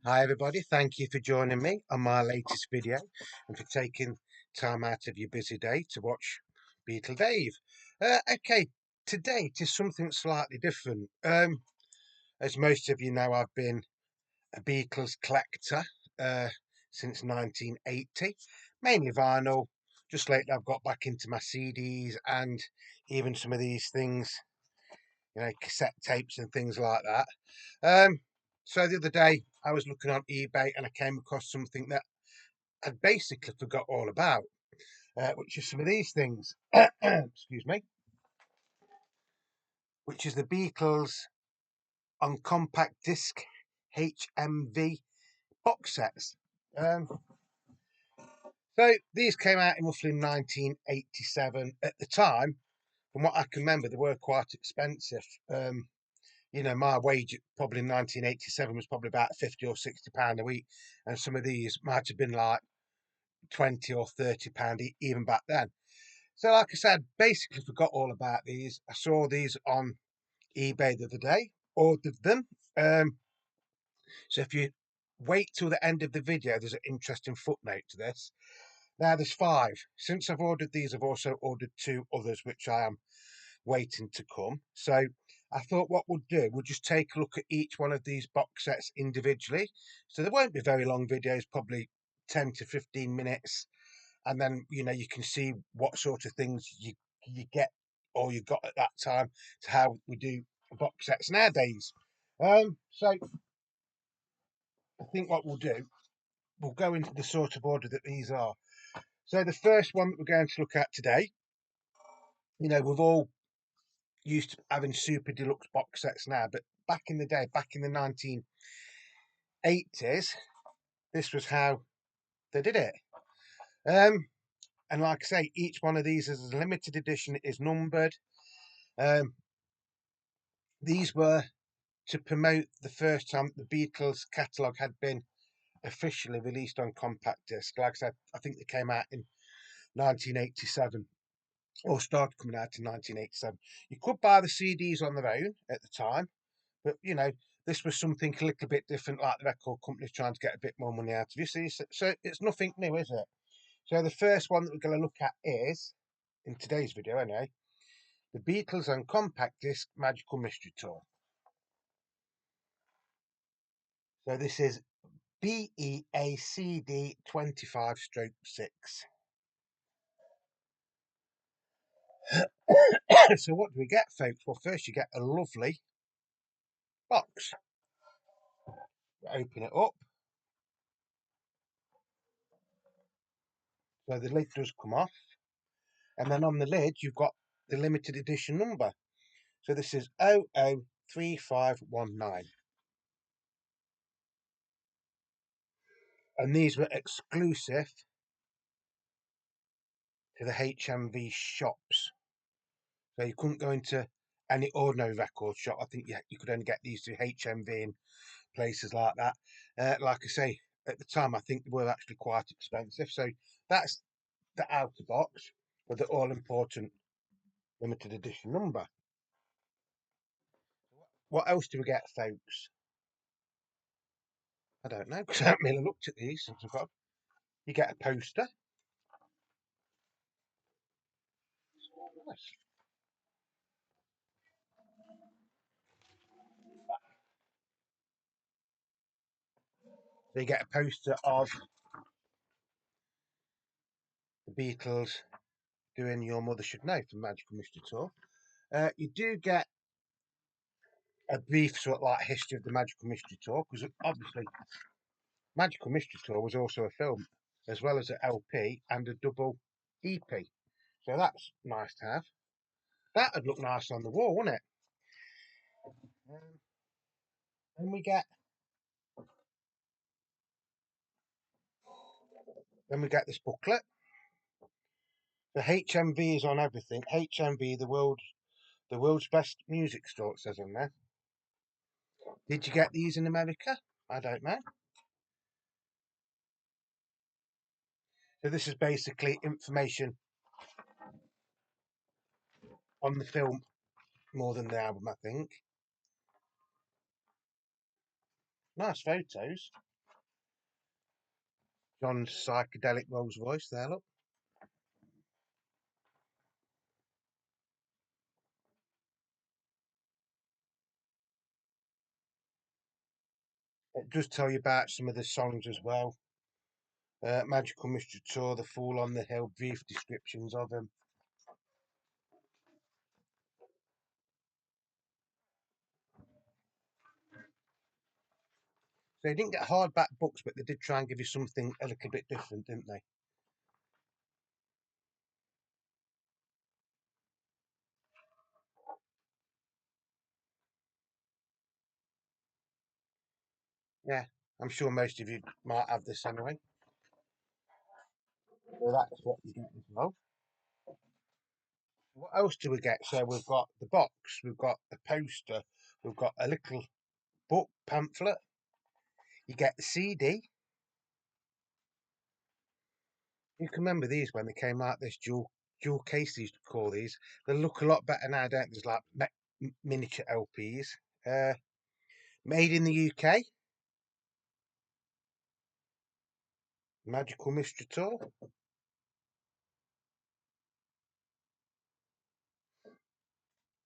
Hi everybody, thank you for joining me on my latest video and for taking time out of your busy day to watch Beatle Dave. Okay, today it is something slightly different. As most of you know, I've been a Beatles collector since 1980, mainly vinyl. Just lately I've got back into my CDs and even some of these things, cassette tapes and things like that. So the other day I was looking on eBay and I came across something that I'd basically forgot all about, which is some of these things. Excuse me, which is the Beatles on Compact Disc HMV box sets. Um, so these came out in roughly 1987. At the time, from what I can remember, they were quite expensive. My wage probably in 1987 was probably about 50 or 60 pound a week, and some of these might have been like 20 or 30 pound even back then. So, like I said, basically forgot all about these. I saw these on eBay the other day, ordered them. Um, so if you wait till the end of the video, there's an interesting footnote to this. Now there's five. Since I've ordered these, I've also ordered two others, which I am waiting to come. So I thought what we'll do, we'll just take a look at each one of these box sets individually. So there won't be very long videos, probably 10 to 15 minutes. And then, you can see what sort of things you get or you got at that time to how we do box sets nowadays. So I think what we'll do, we'll go into the sort of order that these are. So the first one that we're going to look at today, we've all used to having super deluxe box sets now, but back in the day, back in the 1980s, this was how they did it. And like I say, each one of these is a limited edition, it is numbered. Um, these were to promote the first time the Beatles catalogue had been officially released on compact disc. Like I said, I think they came out in 1987 or started coming out in 1987. You could buy the CDs on their own at the time, but this was something a little bit different, like the record companies trying to get a bit more money out of you. So it's nothing new, is it? So the first one that we're going to look at is, in today's video anyway, the Beatles on compact disc Magical Mystery Tour. So this is BEACD 25/6. So what do we get, folks? Well, first you get a lovely box. Open it up. So the lid does come off. And then on the lid, you've got the limited edition number. So this is 003519. And these were exclusive to the HMV shops. So you couldn't go into any ordinary record shop. I think you could only get these through HMV and places like that. Like I say, at the time, I think they were actually quite expensive. So that's the outer box with the all important limited edition number. What else do we get, folks? I don't know because I haven't really looked at these since I've got. You get a poster. Nice. So you get a poster of the Beatles doing Your Mother Should Know from Magical Mystery Tour. You do get a brief sort of like history of the Magical Mystery Tour because obviously Magical Mystery Tour was also a film as well as an LP and a double EP. So that's nice to have. That would look nice on the wall, wouldn't it? Um, then we get this booklet. The HMV is on everything. HMV, the world's best music store, it says on there. Did you get these in America? I don't know. So this is basically information on the film more than the album, I think. Nice photos. John's psychedelic Rolls Royce there, look. It does tell you about some of the songs as well. Magical Mystery Tour, The Fool on the Hill, brief descriptions of them. So they didn't get hardback books, but they did try and give you something a little bit different, didn't they? Yeah, I'm sure most of you might have this anyway. So that's what you get as well. What else do we get? So we've got the box, we've got the poster, we've got a little book pamphlet. You get the CD. You can remember these when they came out. This dual case they used to call these. They look a lot better now, don't they? There's like miniature LPs. Uh, Made in the UK. Magical Mystery Tour.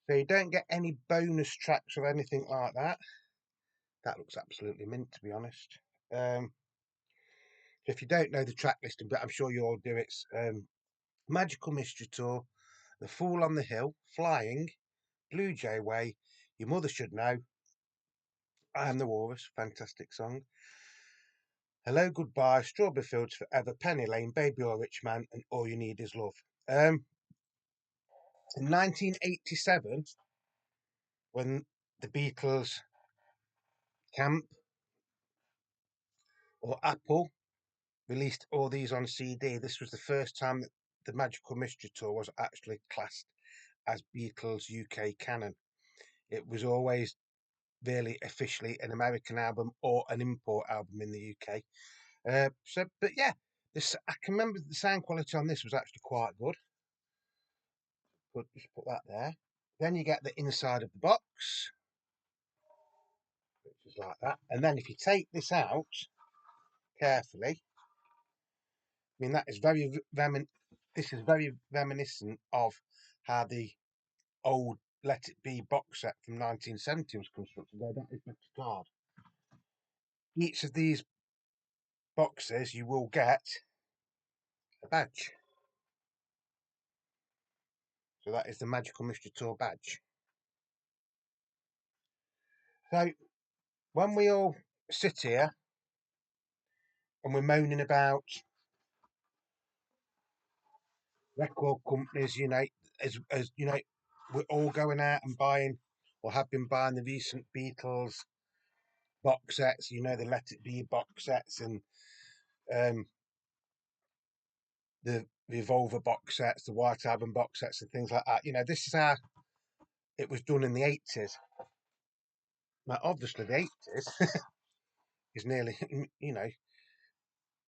So you don't get any bonus tracks or anything like that. That looks absolutely mint, to be honest. If you don't know the track listing, but I'm sure you all do, it's Magical Mystery Tour, The Fool on the Hill, Flying, Blue Jay Way, Your Mother Should Know, I Am the Walrus, fantastic song. Hello, Goodbye, Strawberry Fields Forever, Penny Lane, Baby or Rich Man, and All You Need Is Love. In 1987, when the Beatles, Camp, or Apple released all these on CD, this was the first time that the Magical Mystery Tour was actually classed as Beatles UK canon. It was always really officially an American album or an import album in the UK. But yeah, this I can remember the sound quality on this was actually quite good. But just put that there. Then you get the inside of the box, which is like that. And then if you take this out carefully, I mean that is this is very reminiscent of how the old Let It Be box set from 1970 was constructed. There, that is the card. Each of these boxes, you will get a badge. So that is the Magical Mystery Tour badge. So when we all sit here and we're moaning about record companies, as you know, we're all going out and buying or have been buying the recent Beatles box sets, the Let It Be box sets and um, the Revolver box sets, the White Album box sets, and things like that. This is how it was done in the 80s. Now, obviously, the 80s is nearly,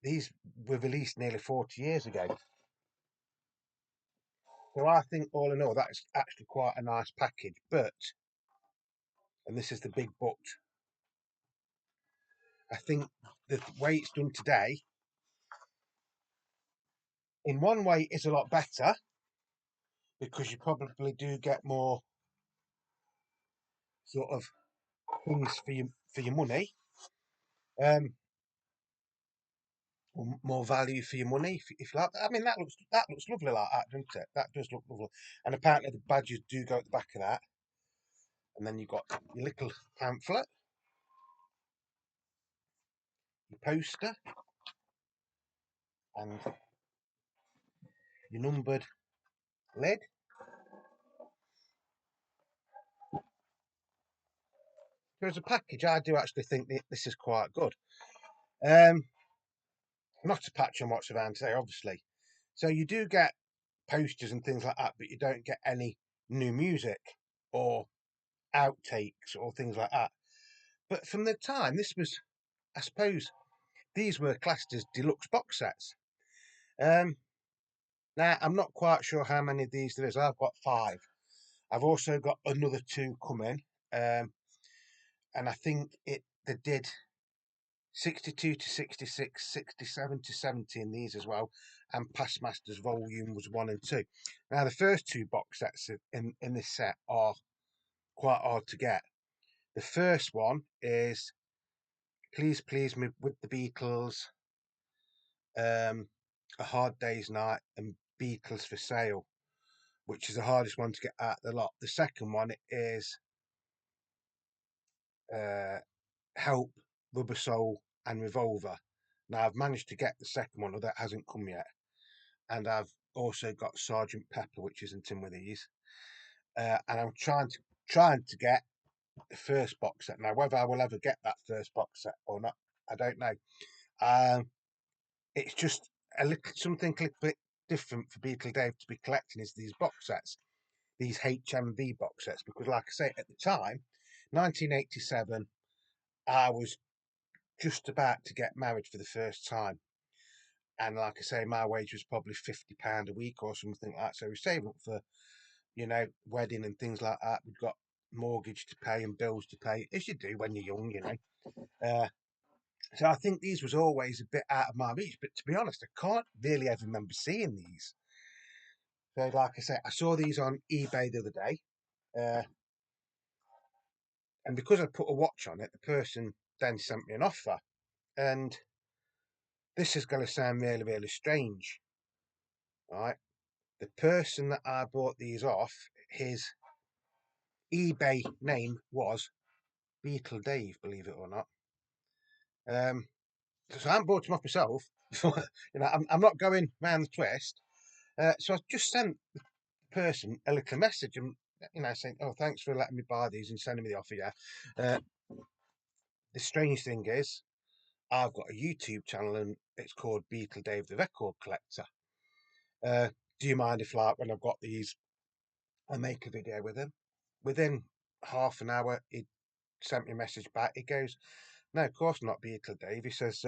these were released nearly 40 years ago. So I think, all in all, that is actually quite a nice package. But, and this is the big but, I think the way it's done today, in one way, is a lot better because you probably do get more sort of things for your money, um, or more value for your money, if you like. I mean, that looks lovely like that, doesn't it? That does look lovely. And apparently the badges do go at the back of that. And then you've got your little pamphlet, your poster, and your numbered lid. So as a package, I do actually think this is quite good. Um, Not a patch on what's around today, obviously. So you do get posters and things like that, but you don't get any new music or outtakes or things like that. But from the time, this was, I suppose, these were classed as deluxe box sets. Um, Now, I'm not quite sure how many of these there is. I've got 5. I've also got another 2 coming. And I think they did 62 to 66, 67 to 70 in these as well, and Past Masters Volumes 1 and 2. Now, the first two box sets in this set are quite hard to get. The first one is Please Please Me with the Beatles, A Hard Day's Night, and Beatles for Sale, which is the hardest one to get out of the lot. The second one is uh, Help, Rubber Soul, and Revolver. Now, I've managed to get the second one, although that hasn't come yet. And I've also got Sergeant Pepper, which isn't in with these. And I'm trying to get the first box set. Now, whether I will ever get that first box set or not, I don't know. It's just something a little bit different for Beatle Dave to be collecting is these box sets, these HMV box sets, because like I say, at the time, 1987, I was just about to get married for the first time. And like I say, my wage was probably £50 a week or something like that. So we saved up for, wedding and things like that. We've got mortgage to pay and bills to pay, as you do when you're young. So I think these was always a bit out of my reach. But to be honest, I can't really ever remember seeing these. So like I say, I saw these on eBay the other day. And because I put a watch on it, the person then sent me an offer. And this is going to sound really, really strange, right? The person that I bought these off, his eBay name was Beatle Dave, believe it or not. So I haven't bought them off myself. I'm not going round the twist. So I just sent the person a little message and saying, "Oh, thanks for letting me buy these and sending me the offer." Yeah. The strange thing is, I've got a YouTube channel and it's called Beatle Dave the Record Collector. Do you mind if, like, when I've got these, I make a video with him? Within half an hour, he sent me a message back. He goes, "No, of course not, Beatle Dave." He says,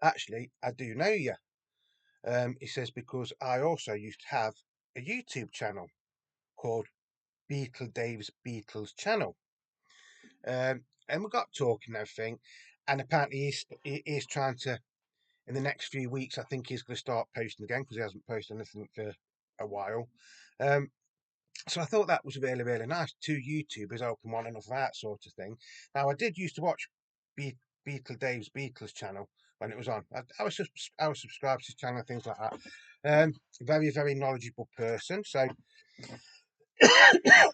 "Actually, I do know you." He says, "Because I also used to have a YouTube channel called Beatle Dave's Beatles Channel." And we got talking and everything. And apparently he's trying to, in the next few weeks, I think he's going to start posting again because he hasn't posted anything for a while. So I thought that was really, really nice. Two YouTubers open one and that sort of thing. Now, I did used to watch Beatle Dave's Beatles channel when it was on. I was subscribed to his channel and things like that. Very, very knowledgeable person. So, so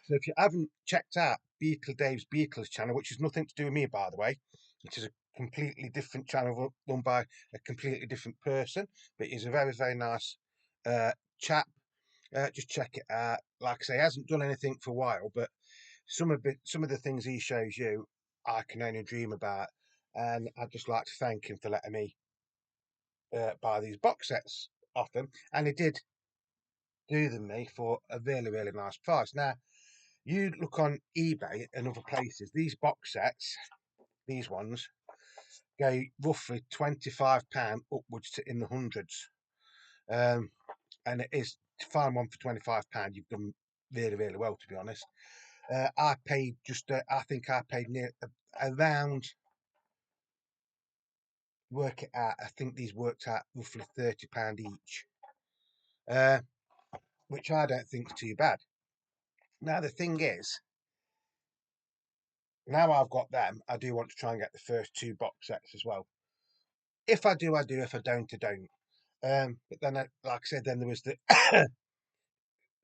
if you haven't checked out Beatle Dave's Beatles channel, which has nothing to do with me, by the way, which is a completely different channel run by a completely different person, but he's a very, very nice chap. Just check it out. Like I say, he hasn't done anything for a while, but some of the things he shows you, I can only dream about. And I'd just like to thank him for letting me buy these box sets off him. And he did do them me for a really, really nice price. Now, you look on eBay and other places, these box sets, these ones, go roughly £25 upwards to in the hundreds. And it is to find one for £25, you've done really, really well, to be honest. I paid I think I paid near around, work it out, I think these worked out roughly £30 each, uh, which I don't think is too bad. Now, the thing is, now I've got them, I do want to try and get the first two box sets as well. If I do, I do. If I don't, I don't. But then, like I said, then there was the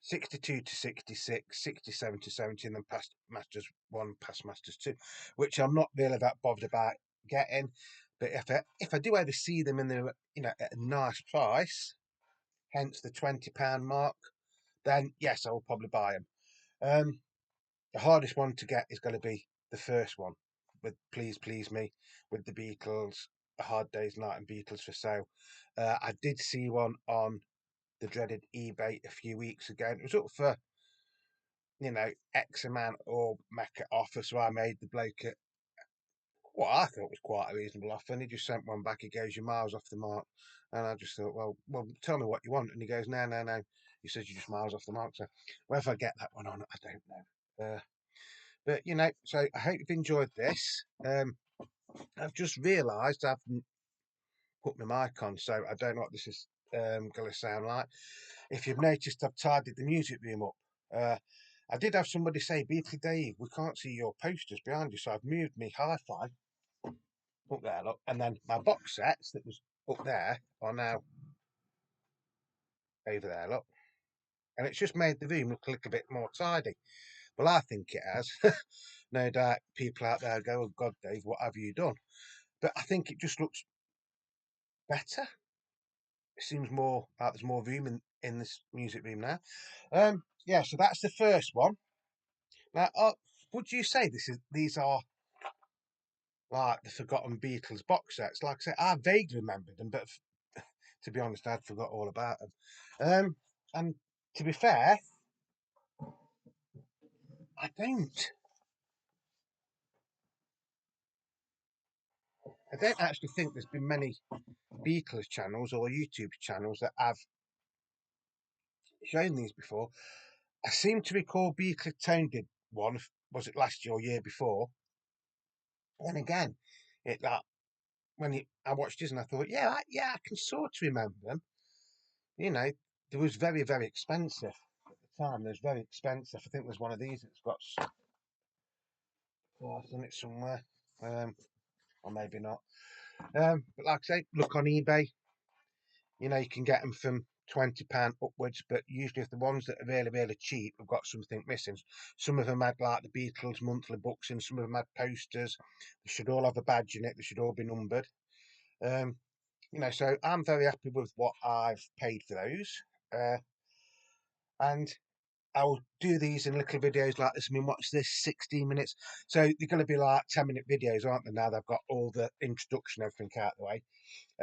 62 to 66, 67 to 70, and then Past Masters 1, Past Masters 2, which I'm not really that bothered about getting. But if I do ever see them in the at a nice price, hence the £20 mark, then yes, I will probably buy them. The hardest one to get is going to be the first one with Please Please Me with the Beatles, A Hard Day's Night, and Beatles for Sale. I did see one on the dreaded eBay a few weeks ago. It was up for X amount or make it offer, so I made the bloke what I thought was quite a reasonable offer, and he just sent one back. He goes, "You're miles off the mark," and I just thought, well, tell me what you want, and he goes, "No, no, no." He says, "You're just miles off the mark." So whether I get that one on, I don't know. But so I hope you've enjoyed this. I've just realised I've put my mic on, so I don't know what this is going to sound like. If you've noticed, I've tidied the music room up. I did have somebody say, Beatles Dave, we can't see your posters behind you, so I've moved me hi-fi up there, look, and then my box sets that was up there are now over there, look, and it's just made the room look a little bit more tidy. Well, I think it has. No doubt people out there go, oh God, Dave, what have you done? But I think it just looks better. It seems more like there's more room in this music room now. Yeah, so that's the first one. Now, would you say these are like the forgotten Beatles box sets? Like I say, I vaguely remembered them, but to be honest, I'd forgot all about them. And to be fair, I don't. I don't actually think there's been many Beatles channels or YouTube channels that have shown these before. I seem to recall Beatles Tone did one. Was it last year or year before? And again, it that I watched his and I thought, yeah, I can sort of remember them. You know, they was very, very expensive at the time. They was very expensive. I think there's one of these that's got stars on it somewhere, or maybe not. But like I say, look on eBay. You know, you can get them from £20 upwards, but usually if the ones that are really, really cheap have got something missing. Some of them had like the Beatles monthly books, and some of them had posters. They should all have a badge in it. They should all be numbered. Um, you know, so I'm very happy with what I've paid for those. And I'll do these in little videos like this. I mean, what's this? 16 minutes. So they're going to be like 10-minute videos, aren't they? Now they've got all the introduction, everything out of the way.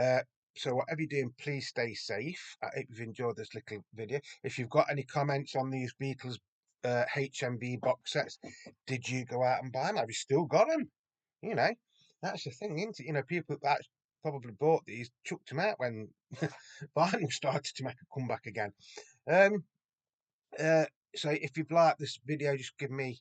Uh, so whatever you're doing, please stay safe. I hope you've enjoyed this little video. If you've got any comments on these Beatles HMV box sets, did you go out and buy them? Have you still got them? You know, that's the thing, isn't it? You know, people that probably bought these chucked them out when vinyl started to make a comeback again. Um, uh, so if you've liked this video, just give me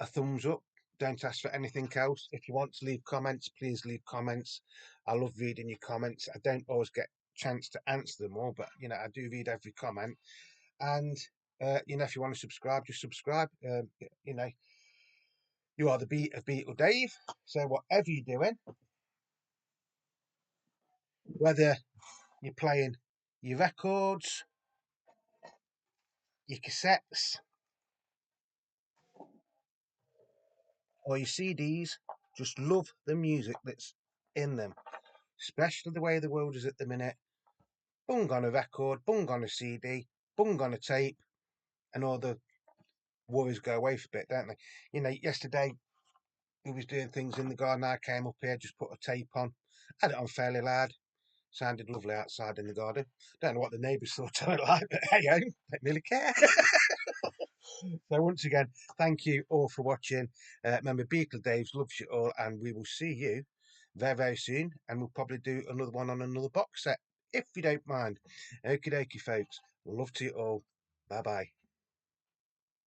a thumbs up. Don't ask for anything else. If you want to leave comments, please leave comments. I love reading your comments. I don't always get a chance to answer them all, but you know, I do read every comment. And you know, if you want to subscribe, just subscribe. You know, you are the beat of Beatle Dave. So whatever you're doing, whether you're playing your records, your cassettes, or your CDs, just love the music that's in them, especially the way the world is at the minute. Bung on a record, bung on a CD, bung on a tape, and all the worries go away for a bit, don't they? You know, yesterday we was doing things in the garden. I came up here, just put a tape on, had it on fairly loud. Sounded lovely outside in the garden. Don't know what the neighbours thought of it like, but hey, I don't really care. So once again, thank you all for watching. Remember, Beatle Dave's loves you all, and we will see you very, very soon. And we'll probably do another one on another box set, if you don't mind. Okie dokie, folks. Love to you all. Bye bye.